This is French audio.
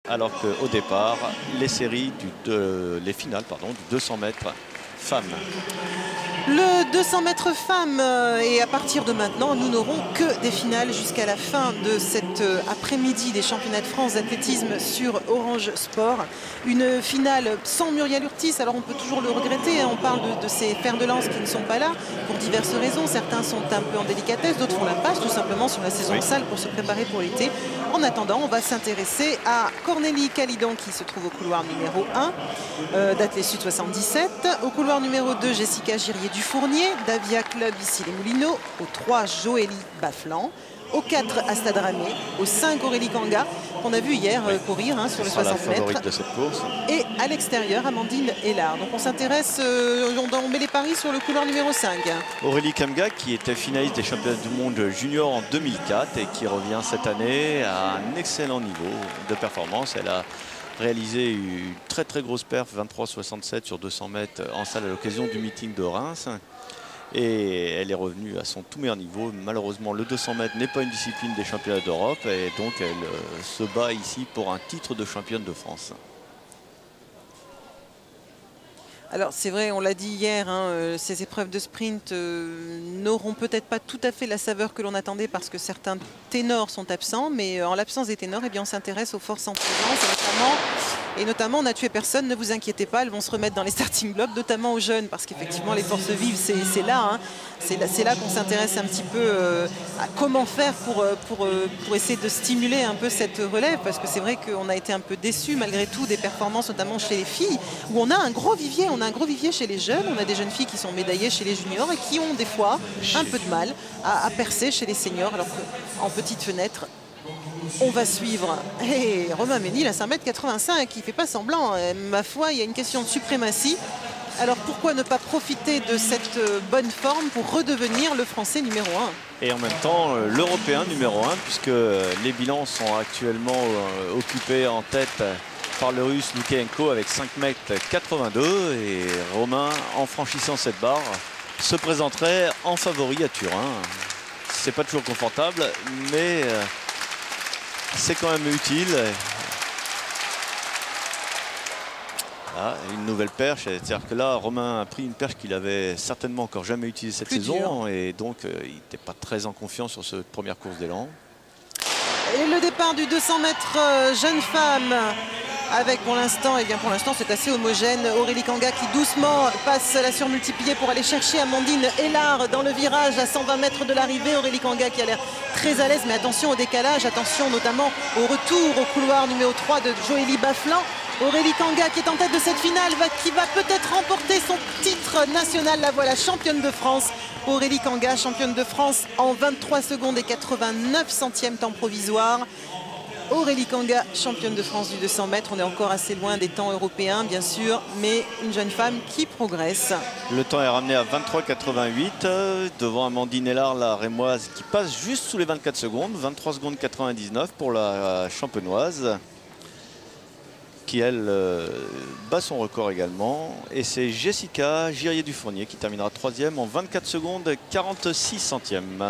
Alors qu'au départ, les les finales du 200 mètres femmes. Le 200 mètres femmes et à partir de maintenant, nous n'aurons que des finales jusqu'à la fin de cet après-midi des championnats de France d'athlétisme sur Orange Sport. Une finale sans Muriel Urtis, alors on peut toujours le regretter, hein. On parle de ces fers de lance qui ne sont pas là pour diverses raisons. Certains sont un peu en délicatesse, d'autres font l'impasse tout simplement sur la saison sale pour se préparer pour l'été. En attendant, on va s'intéresser à Cornélie Calidon qui se trouve au couloir numéro 1 d'Athlé Sud 77. Au couloir numéro 2, Jessica Girier-Dufournier, Davia Club ici les Moulineaux. Au 3, Joélie Baflan. Au 4, Astad Ramé. Au 5, Aurélie Kanga, qu'on a vu hier courir sur le 60 mètres. De cette course. Et à l'extérieur, Amandine Hélard. Donc on s'intéresse, on met les paris sur le couloir numéro 5. Aurélie Kanga qui était finaliste des championnats du monde junior en 2004 et qui revient cette année à un excellent niveau de performance. Elle a réalisé une très grosse perf, 23,67 sur 200 mètres en salle à l'occasion du meeting de Reims. Et elle est revenue à son tout meilleur niveau. Malheureusement, le 200 mètres n'est pas une discipline des championnats d'Europe et donc elle se bat ici pour un titre de championne de France. Alors c'est vrai, on l'a dit hier, ces épreuves de sprint n'auront peut-être pas tout à fait la saveur que l'on attendait parce que certains ténors sont absents, mais en l'absence des ténors, eh bien, on s'intéresse aux forces en présence et notamment on n'a tué personne, ne vous inquiétez pas, elles vont se remettre dans les starting blocks, notamment aux jeunes, parce qu'effectivement les forces vives c'est là, c'est là qu'on s'intéresse un petit peu à comment faire pour essayer de stimuler un peu cette relève, parce que c'est vrai qu'on a été un peu déçus malgré tout des performances, notamment chez les filles, où on a un gros vivier, chez les jeunes, on a des jeunes filles qui sont médaillées chez les juniors et qui ont des fois un peu de mal à percer chez les seniors, alors qu'en petite fenêtre, on va suivre. Et Romain Ménil à 5,85 m, il ne fait pas semblant. Ma foi, il y a une question de suprématie. Alors pourquoi ne pas profiter de cette bonne forme pour redevenir le Français numéro 1 ? Et en même temps, l'Européen numéro 1, puisque les bilans sont actuellement occupés en tête par le Russe Lukaenko avec 5,82 m. Et Romain, en franchissant cette barre, se présenterait en favori à Turin. C'est pas toujours confortable, mais c'est quand même utile. Ah, une nouvelle perche, c'est-à-dire que là, Romain a pris une perche qu'il avait certainement encore jamais utilisée cette saison, et donc il n'était pas très en confiance sur cette première course d'élan. Et le départ du 200 mètres jeune femme, avec pour l'instant, c'est assez homogène. Aurélie Kanga qui doucement passe la surmultipliée pour aller chercher Amandine Hélard dans le virage à 120 mètres de l'arrivée. Aurélie Kanga qui a l'air très à l'aise, mais attention au décalage, attention notamment au retour au couloir numéro 3 de Joélie Baflan. Aurélie Kanga qui est en tête de cette finale, qui va peut-être remporter son titre national. La voilà, championne de France. Aurélie Kanga, championne de France en 23 secondes et 89 centièmes temps provisoire. Aurélie Kanga, championne de France du 200 mètres. On est encore assez loin des temps européens, bien sûr, mais une jeune femme qui progresse. Le temps est ramené à 23,88 devant Amandine Hélard, la rémoise, qui passe juste sous les 24 secondes. 23 secondes 99 pour la champenoise, qui, elle, bat son record également. Et c'est Jessica Girier-Dufournier qui terminera 3e en 24 secondes 46 centièmes.